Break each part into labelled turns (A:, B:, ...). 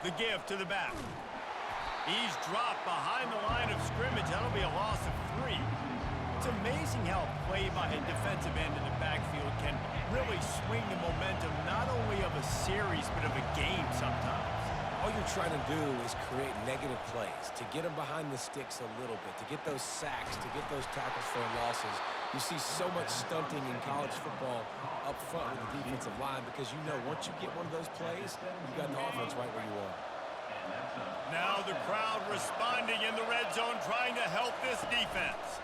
A: The give to the back. He's dropped behind the line of scrimmage. That'll be a loss of 3. It's amazing how play by a defensive end in the backfield can really swing the momentum not only of a series but of a game sometimes.
B: All you're trying to do is create negative plays, to get them behind the sticks a little bit, to get those sacks, to get those tackles for losses. You see so much stunting in college football up front with the defensive line because you know once you get one of those plays, you got the offense right where you are.
A: Now the crowd responding in the red zone, trying to help this defense.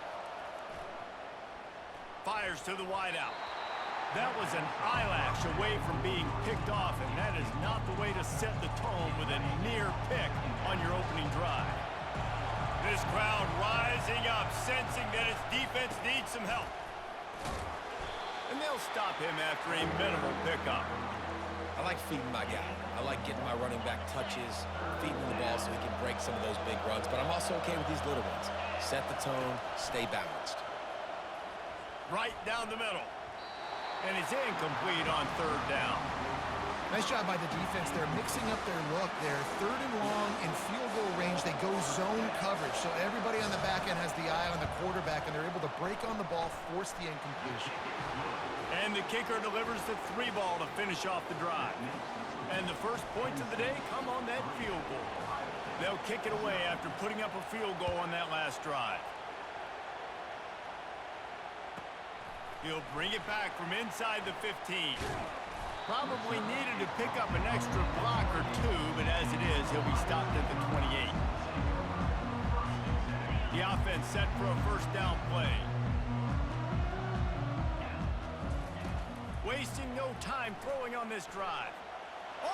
A: Fires to the wideout. That was an eyelash away from being picked off, and that is not the way to set the tone with a near pick on your opening drive. This crowd rising up, sensing that its defense needs some help. And they'll stop him after a minimal pickup.
B: I like feeding my guy. I like getting my running back touches, feeding the ball so he can break some of those big runs, but I'm also okay with these little ones. Set the tone, stay balanced.
A: Right down the middle. And it's incomplete on 3rd down.
C: Nice job by the defense. They're mixing up their look. They're 3rd and long in field goal range. They go zone coverage. So everybody on the back end has the eye on the quarterback, and they're able to break on the ball, force the incompletion.
A: And the kicker delivers the 3 ball to finish off the drive. And the first points of the day come on that field goal. They'll kick it away after putting up a field goal on that last drive. He'll bring it back from inside the 15. Probably needed to pick up an extra block or 2, but as it is, he'll be stopped at the 28. The offense set for a first down play. Wasting no time throwing on this drive.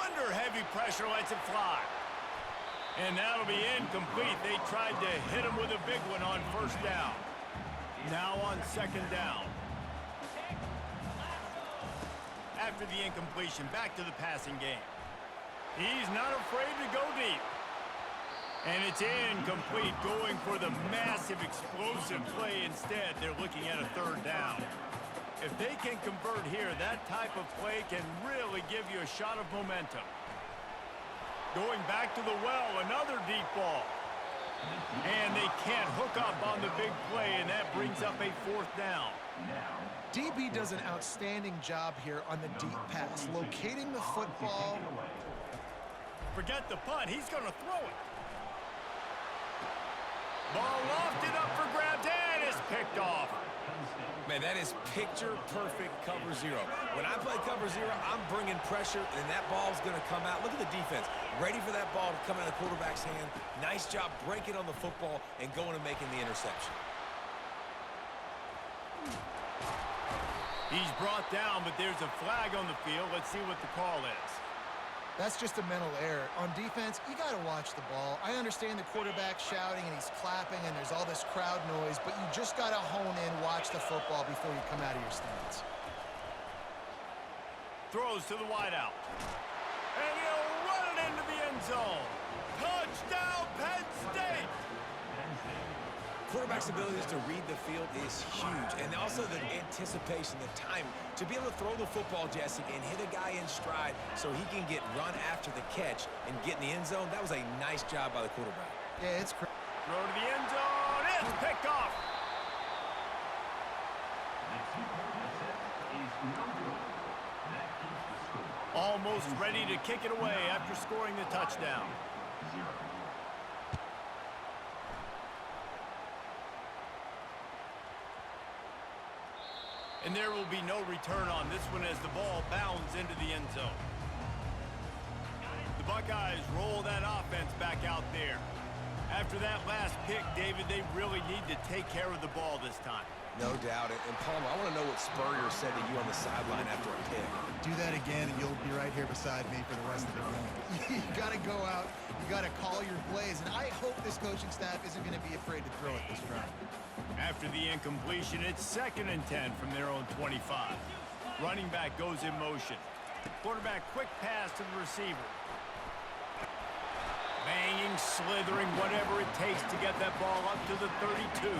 A: Under heavy pressure, lets it fly. And that'll be incomplete. They tried to hit him with a big one on first down. Now on 2nd down. After the incompletion, back to the passing game. He's not afraid to go deep. And it's incomplete, going for the massive explosive play instead. They're looking at a 3rd down. If they can convert here, that type of play can really give you a shot of momentum. Going back to the well, another deep ball. And they can't hook up on the big play, and that brings up a 4th down.
C: DB does an outstanding job here on the deep pass, locating the football.
A: Forget the punt. He's going to throw it. Ball lofted up for grabs, and it's picked off.
B: Man, that is picture-perfect cover 0. When I play cover 0, I'm bringing pressure, and that ball's going to come out. Look at the defense. Ready for that ball to come out of the quarterback's hand. Nice job breaking on the football and going and making the interception.
A: He's brought down, but there's a flag on the field. Let's see what the call is.
C: That's just a mental error. On defense, you got to watch the ball. I understand the quarterback shouting and he's clapping and there's all this crowd noise, but you just got to hone in, watch the football before you come out of your stance.
A: Throws to the wideout. And he'll run it into the end zone. Touchdown, Penn State!
B: Quarterback's abilities to read the field is huge, and also the anticipation, the time to be able to throw the football, Jesse, and hit a guy in stride so he can get run after the catch and get in the end zone. That was a nice job by the quarterback.
C: Yeah, it's crazy.
A: Throw to the end zone. It's picked off. Almost ready to kick it away after scoring the touchdown. And there will be no return on this one as the ball bounds into the end zone. The Buckeyes roll that offense back out there. After that last pick, David, they really need to take care of the ball this time.
B: No doubt. And Palmer, I want to know what Spurrier said to you on the sideline after a pick.
C: Do that again, and you'll be right here beside me for the rest of the game. You got to go out. You got to call your plays, and I hope this coaching staff isn't going to be afraid to throw it this drive.
A: After the incompletion, it's 2nd and 10 from their own 25. Running back goes in motion. Quarterback quick pass to the receiver. Banging, slithering, whatever it takes to get that ball up to the 32.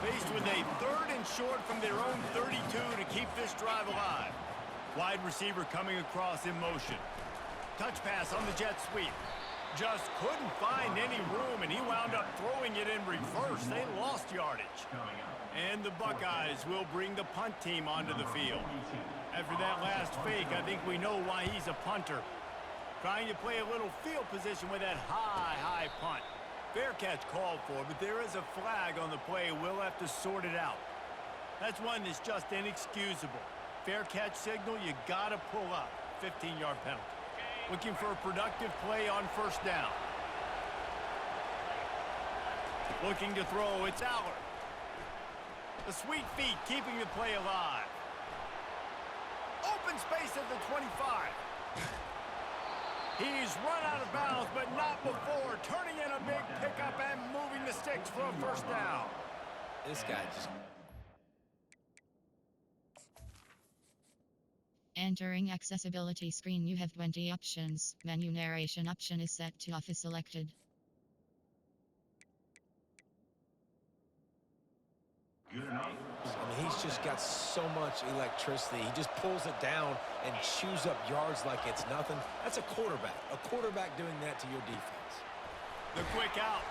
A: Faced with a 3rd and short from their own 32 to keep this drive alive. Wide receiver coming across in motion. Touch pass on the jet sweep. Just couldn't find any room, and he wound up throwing it in reverse. They lost yardage. And the Buckeyes will bring the punt team onto the field. After that last fake, I think we know why he's a punter. Trying to play a little field position with that high punt. Fair catch called for, but there is a flag on the play. We'll have to sort it out. That's one that's just inexcusable. Fair catch signal, you gotta pull up. 15-yard penalty. Looking for a productive play on first down. Looking to throw, it's Aller. The sweet feet keeping the play alive. Open space at the 25. He's run out of bounds, but not before. Turning in a big pickup and moving the sticks for a first down.
B: This guy just...
D: Entering accessibility screen, you have 20 options. Menu narration option is set to off is selected.
B: I mean, he's just got so much electricity. He just pulls it down and chews up yards like it's nothing. That's a quarterback. A quarterback doing that to your defense.
A: The quick out.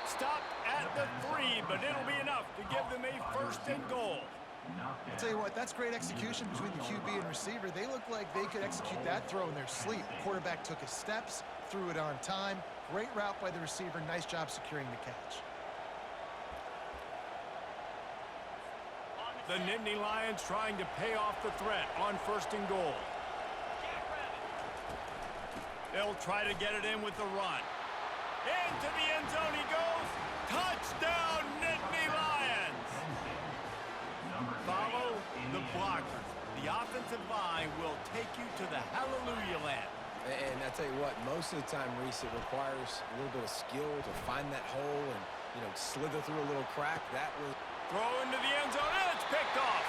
A: Stopped at the 3, but it'll be enough to give them a first and goal.
C: I'll tell you what, that's great execution between the QB and receiver. They look like they could execute that throw in their sleep. The quarterback took his steps, threw it on time. Great route by the receiver. Nice job securing the catch.
A: The Nittany Lions trying to pay off the threat on first and goal. They'll try to get it in with the run. Into the end zone he goes. Touchdown, Nittany Lions! Follow the blockers. The offensive line will take you to the hallelujah land.
B: And I tell you what, most of the time, Reese, it requires a little bit of skill to find that hole and, you know, slither through a little crack. That was...
A: Throw into the end zone, and it's picked off.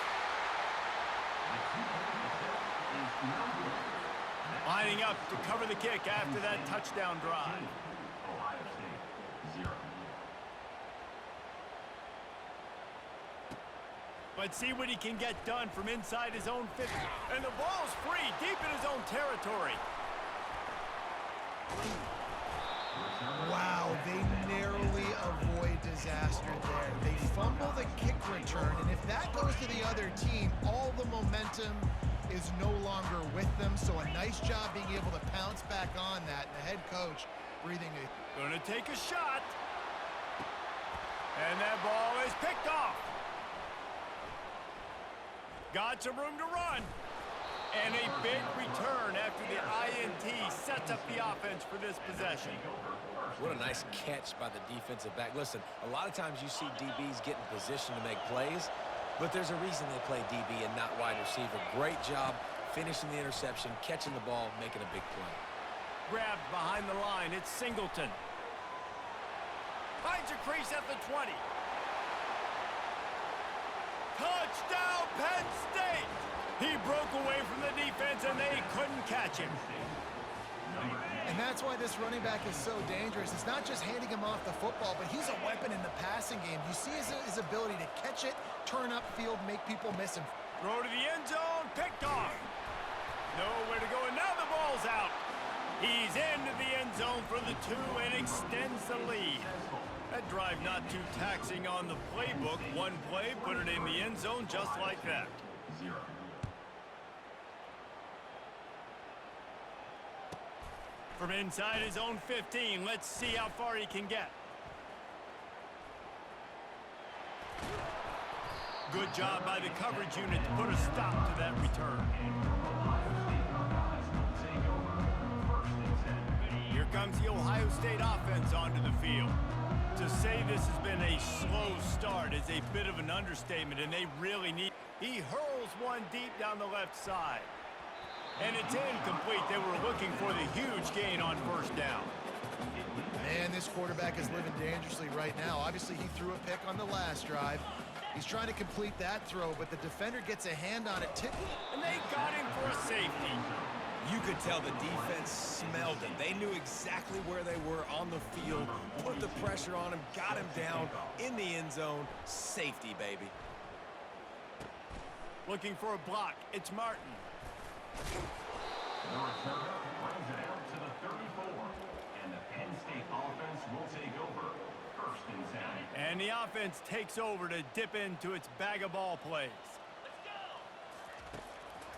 A: Lining up to cover the kick after that touchdown drive. Let's see what he can get done from inside his own 50. And the ball's free, deep in his own territory.
C: Wow, they narrowly avoid disaster there. They fumble the kick return, and if that goes to the other team, all the momentum is no longer with them. So a nice job being able to pounce back on that. And the head coach breathing a...
A: Gonna take a shot. And that ball is picked off. Got some room to run. And a big return after the INT sets up the offense for this possession.
B: What a nice catch by the defensive back. Listen, a lot of times you see DBs get in position to make plays, but there's a reason they play DB and not wide receiver. Great job finishing the interception, catching the ball, making a big play.
A: Grabbed behind the line, it's Singleton. Finds a crease at the 20. Touchdown, Penn State! He broke away from the defense, and they couldn't catch him.
C: And that's why this running back is so dangerous. It's not just handing him off the football, but he's a weapon in the passing game. You see his ability to catch it, turn upfield, make people miss him.
A: Throw to the end zone, picked off. Nowhere to go, and now the ball's out. He's into the end zone for the 2 and extends the lead. That drive not too taxing on the playbook. One play, put it in the end zone just like that. From inside his own 15, let's see how far he can get. Good job by the coverage unit to put a stop to that return. Here comes the Ohio State offense onto the field. To say this has been a slow start is a bit of an understatement, and they really need... He hurls one deep down the left side. And it's incomplete. They were looking for the huge gain on first down.
C: Man, this quarterback is living dangerously right now. Obviously, he threw a pick on the last drive. He's trying to complete that throw, but the defender gets a hand on it.
A: And they got him for a safety.
B: You could tell the defense smelled it. They knew exactly where they were on the field, put the pressure on him, got him down in the end zone. Safety, baby.
A: Looking for a block. It's Martin.
E: And the Penn State offense will take over. 1st and 10.
A: And the offense takes over to dip into its bag of ball plays.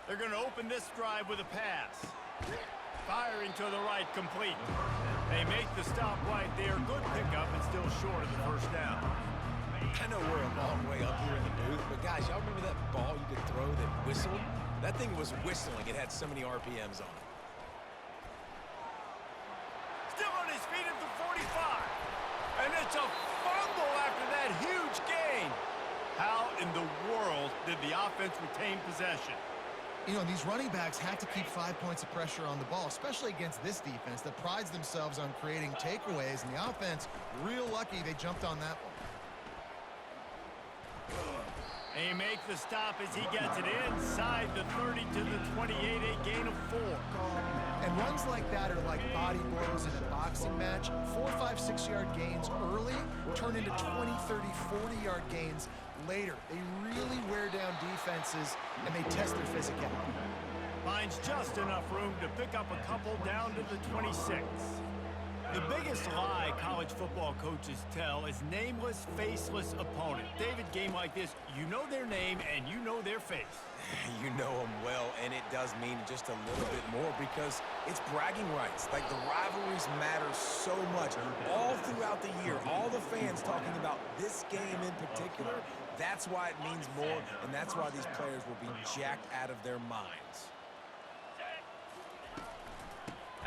A: They're going to open this drive with a pass. Firing to the right, complete. They make the stop right there. Good pickup and still short of the 1st down.
B: I know we're a long way up here in the booth, but guys, y'all remember that ball you could throw that whistled? That thing was whistling. It had so many RPMs on it.
A: Still on his feet at the 45. And it's a fumble after that huge gain. How in the world did the offense retain possession?
C: You know, these running backs have to keep 5 points of pressure on the ball, especially against this defense that prides themselves on creating takeaways. And the offense, real lucky they jumped on that one.
A: They make the stop as he gets it inside the 30 to the 28, a gain of 4.
C: And runs like that are like body blows in a boxing match. 4, 5, 6-yard gains early turn into 20, 30, 40-yard gains later. They really wear down defenses, and they test their physicality.
A: Finds just enough room to pick up a couple down to the 26. The biggest lie college football coaches tell is nameless, faceless opponent. David, game like this, you know their name and you know their face.
B: You know them well, and it does mean just a little bit more because it's bragging rights. Like, the rivalries matter so much all throughout the year. All the fans talking about this game in particular, that's why it means more, and that's why these players will be jacked out of their minds.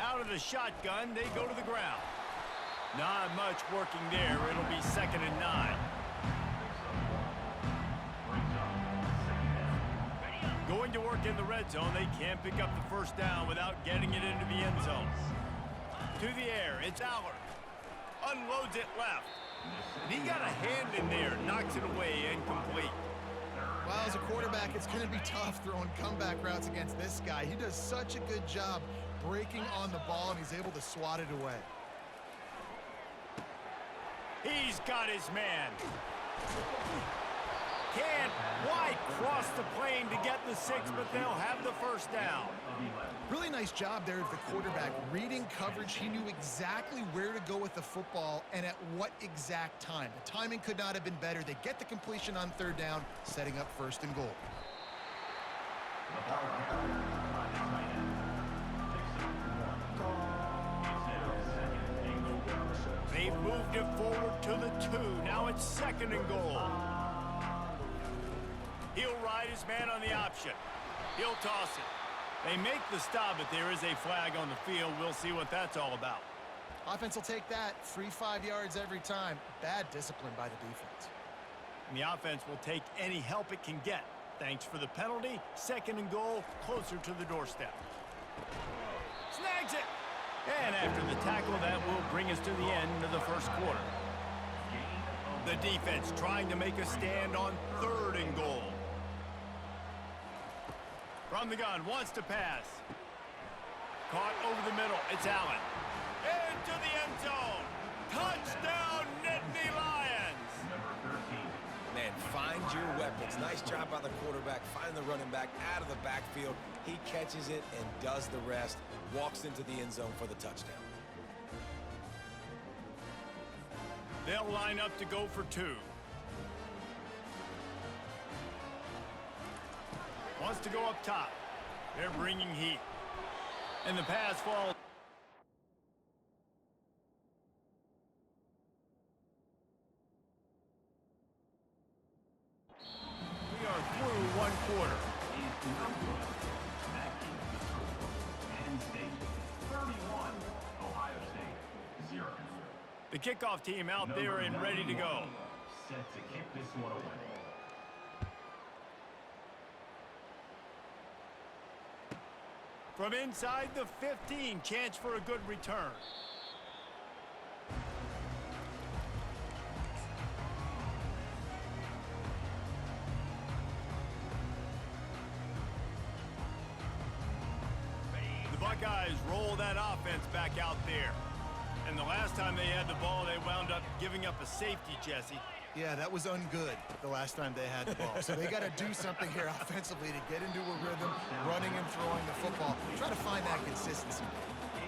A: Out of the shotgun, they go to the ground. Not much working there. It'll be 2nd and 9. Going to work in the red zone. They can't pick up the 1st down without getting it into the end zone. To the air, it's Allard. Unloads it left. And he got a hand in there, knocks it away, incomplete.
C: Well, as a quarterback, it's going to be tough throwing comeback routes against this guy. He does such a good job breaking on the ball, and he's able to swat it away.
A: He's got his man. Can't quite cross the plane to get the 6, but they'll have the 1st down.
C: Really nice job there of the quarterback. Reading coverage, he knew exactly where to go with the football and at what exact time. The timing could not have been better. They get the completion on 3rd down, setting up 1st and goal.
A: They've moved it forward to the 2. Now it's 2nd and goal. He'll ride his man on the option. He'll toss it. They make the stop, but there is a flag on the field. We'll see what that's all about.
C: Offense will take that. Free 5 yards every time. Bad discipline by the defense.
A: And the offense will take any help it can get. Thanks for the penalty. 2nd and goal, closer to the doorstep. Snags it. And after the tackle, that will bring us to the end of the 1st quarter. The defense trying to make a stand on 3rd and goal. From the gun, wants to pass. Caught over the middle. It's Allen. Into the end zone. Touchdown, Nittany Lions.
B: Man, find your weapons. Nice job by the quarterback. Find the running back out of the backfield. He catches it and does the rest. Walks into the end zone for the touchdown.
A: They'll line up to go for 2. Wants to go up top. They're bringing heat. And the pass falls. We are through 1 quarter.
E: Penn State 31, Ohio State 0.
A: The kickoff team out there and ready to go.
E: Set to kick this one away.
A: From inside the 15, chance for a good return. The Buckeyes roll that offense back out there. And the last time they had the ball, they wound up giving up a safety, Jesse.
C: Yeah, that was ungood the last time they had the ball. So they got to do something here offensively to get into a rhythm, running and throwing the football. Try to find that consistency.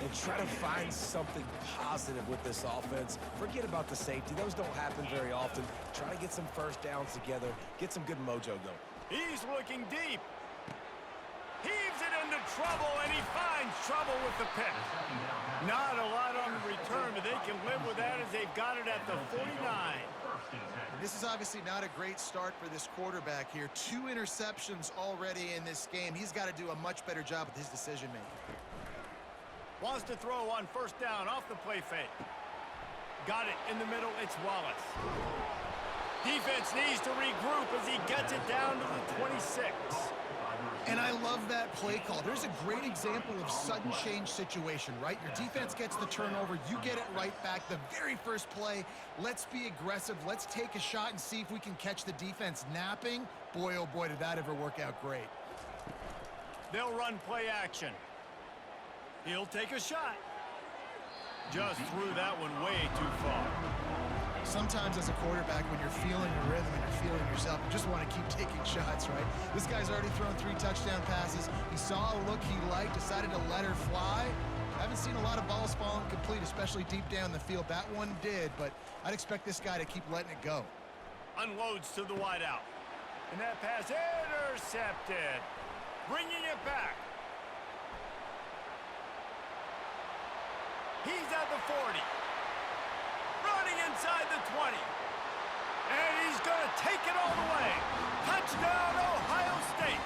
B: and try to find something positive with this offense. Forget about the safety. Those don't happen very often. Try to get some first downs together, get some good mojo going.
A: He's looking deep. Heaves it into trouble, and he finds trouble with the pick. Not a lot on the return, but they can live with that as they've got it at the 49.
C: This is obviously not a great start for this quarterback here. 2 interceptions already in this game. He's got to do a much better job with his decision-making.
A: Wants to throw on first down off the play fake. Got it in the middle. It's Wallace. Defense needs to regroup as he gets it down to the 26.
C: And I love that play call. There's a great example of sudden change situation, right? Your defense gets the turnover. You get it right back. The very first play, let's be aggressive. Let's take a shot and see if we can catch the defense napping. Boy, oh boy, did that ever work out great.
A: They'll run play action. He'll take a shot. Just threw that one way too far.
C: Sometimes as a quarterback, when you're feeling the rhythm and you're feeling yourself, you just want to keep taking shots, right? This guy's already thrown 3 touchdown passes. He saw a look he liked, decided to let her fly. Haven't seen a lot of balls falling complete, especially deep down the field. That one did, but I'd expect this guy to keep letting it go.
A: Unloads to the wideout. And that pass intercepted. Bringing it back. He's at the 40. Running inside the 20. And he's going to take it all the way. Touchdown, Ohio State.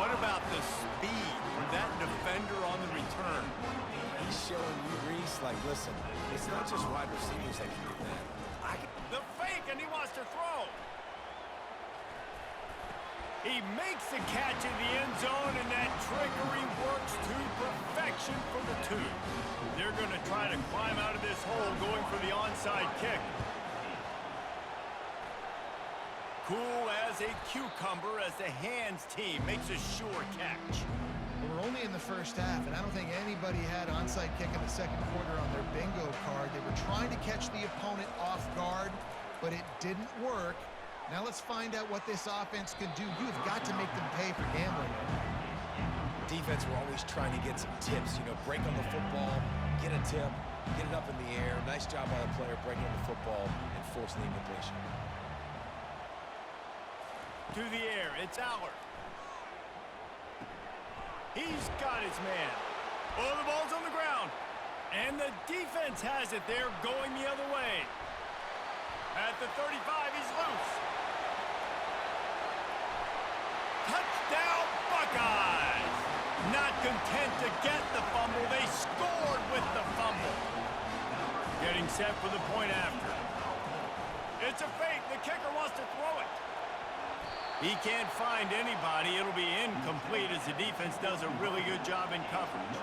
A: What about the speed from that defender on the return?
B: He's showing you, Reese, like, listen, it's not just wide receivers that can do that.
A: The fake, and he wants to throw. He makes the catch in the end zone, and that trickery works to perfection for the 2. They're going to try to climb out of this hole going for the onside kick. Cool as a cucumber as the hands team makes a sure catch.
C: We're only in the first half, and I don't think anybody had onside kick in the second quarter on their bingo card. They were trying to catch the opponent off guard, but it didn't work. Now let's find out what this offense can do. You've got to make them pay for gambling.
B: Defense, we're always trying to get some tips, you know, break on the football, get a tip, get it up in the air. Nice job by the player breaking on the football and forcing the incompletion.
A: To the air, it's Allard. He's got his man. Oh, the ball's on the ground. And the defense has it there going the other way. At the 35, he's loose. Touchdown, Buckeyes! Not content to get the fumble, they scored with the fumble. Getting set for the point after. It's a fake, the kicker wants to throw it. He can't find anybody, it'll be incomplete as the defense does a really good job in coverage.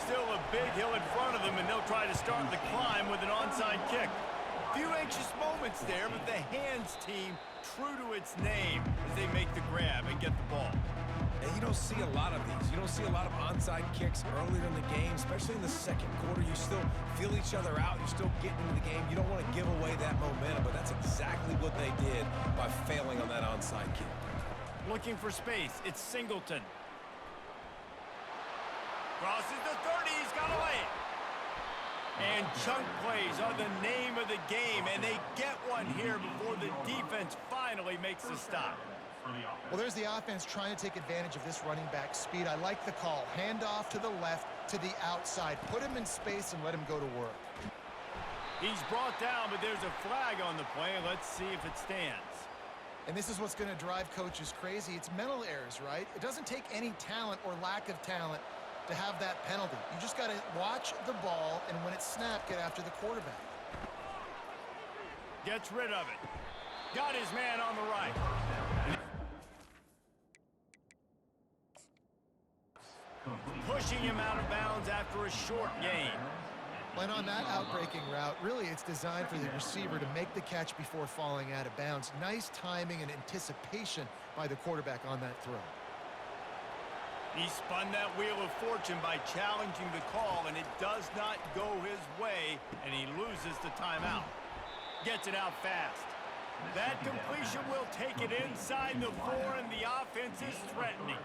A: Still a big hill in front of them, and they'll try to start the climb with an onside kick. Few anxious moments there, but the hands team true to its name as they make the grab and get the ball.
B: And you don't see a lot of these. You don't see a lot of onside kicks earlier in the game, especially in the second quarter. You still feel each other out. You're still getting into the game. You don't want to give away that momentum, but that's exactly what they did by failing on that onside kick.
A: Looking for space. It's Singleton. Crosses the 30. He's got to lay it. And chunk plays are the name of the game, and they get one here before the defense finally makes the stop.
C: Well, there's the offense trying to take advantage of this running back speed. I like the call. Hand off to the left, to the outside. Put him in space and let him go to work.
A: He's brought down, but there's a flag on the play. Let's see if it stands.
C: And this is what's going to drive coaches crazy. It's mental errors, right? It doesn't take any talent or lack of talent to have that penalty. You just got to watch the ball, and when it's snapped, get after the quarterback.
A: Gets rid of it. Got his man on the right. Pushing him out of bounds after a short gain.
C: And on that outbreaking route, really it's designed for the receiver to make the catch before falling out of bounds. Nice timing and anticipation by the quarterback on that throw.
A: He spun that wheel of fortune by challenging the call, and it does not go his way, and he loses the timeout. Gets it out fast. That completion will take it inside the 4, and the offense is threatening.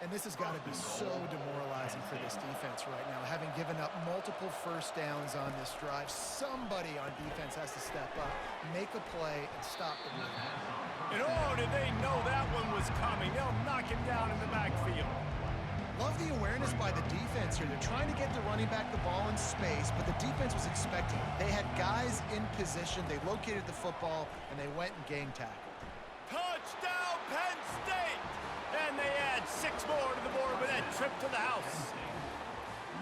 C: And this has got to be so demoralizing for this defense right now, having given up multiple first downs on this drive. Somebody on defense has to step up, make a play, and stop the run.
A: And oh, did they know that one was coming? They'll knock him down in the backfield.
C: Love the awareness by the defense here. They're trying to get the running back the ball in space, but the defense was expecting it. They had guys in position. They located the football, and they went and game tackled.
A: Touchdown, Penn State! And they add 6 more to the board with that trip to the house.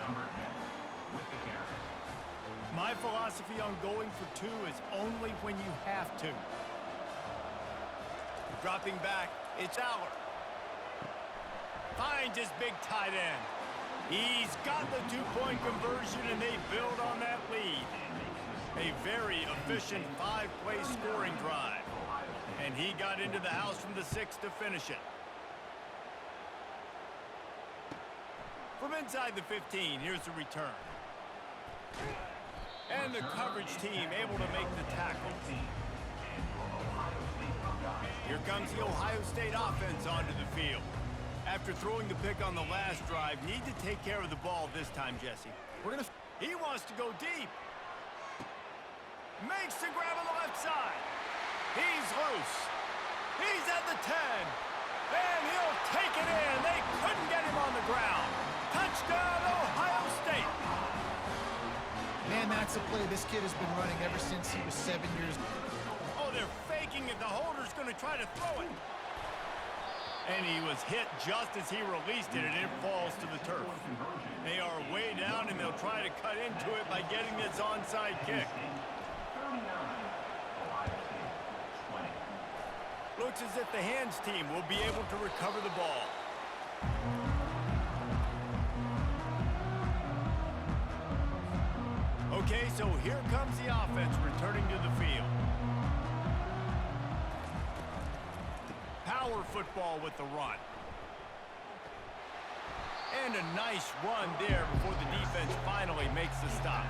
E: Number 10 with the carry.
A: My philosophy on going for 2 is only when you have to. Dropping back, it's Aller. Finds his big tight end. He's got the 2-point conversion, and they build on that lead. A very efficient 5-play scoring drive. And he got into the house from the 6 to finish it. From inside the 15, here's the return. And the coverage team able to make the tackle. Here comes the Ohio State offense onto the field. After throwing the pick on the last drive, need to take care of the ball this time, Jesse. He wants to go deep. Makes the grab on the left side. He's loose. He's at the 10. And he'll take it in. They couldn't get him on the ground. Touchdown, Ohio State.
C: Man, that's a play this kid has been running ever since he was 7 years old.
A: Oh, they're faking it. The holder's going to try to throw it. And he was hit just as he released it, and it falls to the turf. They are way down, and they'll try to cut into it by getting this onside kick.
E: 39, Ohio State 20.
A: Looks as if the hands team will be able to recover the ball. Okay, so here comes the offense returning to the field. Power football with the run. And a nice run there before the defense finally makes the stop.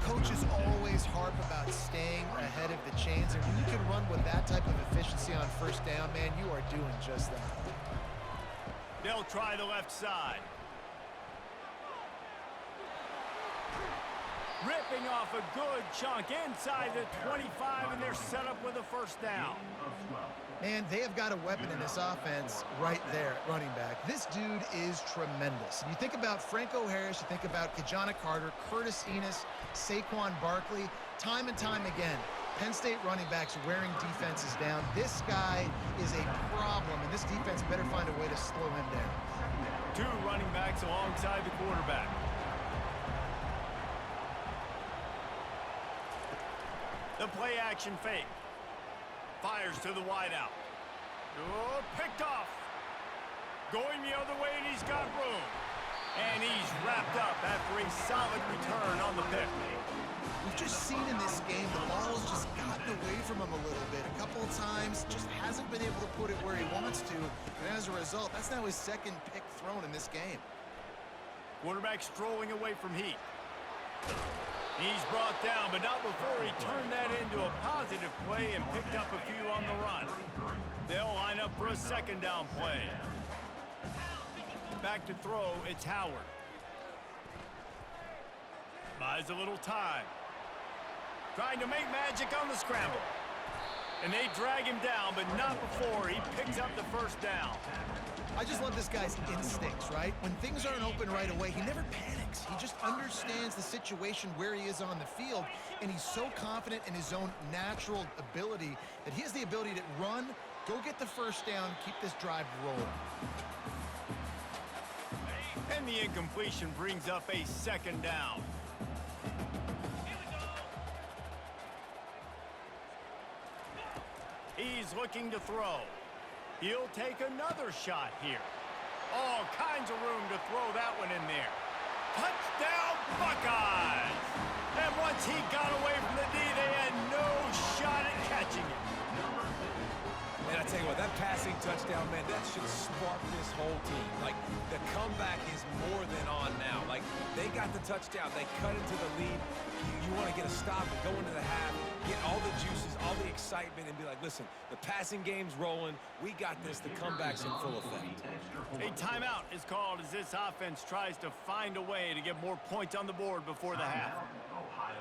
C: Coaches always harp about staying ahead of the chains, and when you can run with that type of efficiency on first down, man, you are doing just that.
A: They'll try the left side. Ripping off a good chunk inside the 25, and they're set up with a first down.
C: Man, they have got a weapon in this offense right there at running back. This dude is tremendous. You think about Franco Harris, you think about Kajana Carter, Curtis Enos, Saquon Barkley, time and time again, Penn State running backs wearing defenses down. This guy is a problem, and this defense better find a way to slow him down.
A: 2 running backs alongside the quarterback. The play action fake. Fires to the wideout. Oh, picked off. Going the other way, and he's got room. And he's wrapped up after a solid return on the pick.
C: We've just seen in this game the ball's just gotten away from him a little bit. A couple of times, just hasn't been able to put it where he wants to. And as a result, that's now his 2nd pick thrown in this game.
A: Quarterback strolling away from heat. He's brought down, but not before he turned that into a positive play and picked up a few on the run. They'll line up for a 2nd down play. Back to throw, it's Howard. Buys a little time. Trying to make magic on the scramble. And they drag him down, but not before he picks up the first down.
C: I just love this guy's instincts, right? When things aren't open right away, he never panics. He just understands the situation where he is on the field, and he's so confident in his own natural ability that he has the ability to run, go get the first down, keep this drive rolling.
A: And the incompletion brings up a 2nd down. He's looking to throw. He'll take another shot here. All kinds of room to throw that one in there. Touchdown, Buckeyes! And once he got away from the D, they had no shot at catching him.
B: And I tell you what, that passing touchdown, man, that should spark this whole team. Like, the comeback is more than on now. Like, they got the touchdown. They cut into the lead. You want to get a stop and go into the half, get all the juices, all the excitement, and be like, listen, the passing game's rolling. We got this. The comeback's in full effect.
A: A timeout is called as this offense tries to find a way to get more points on the board before the half.
E: Ohio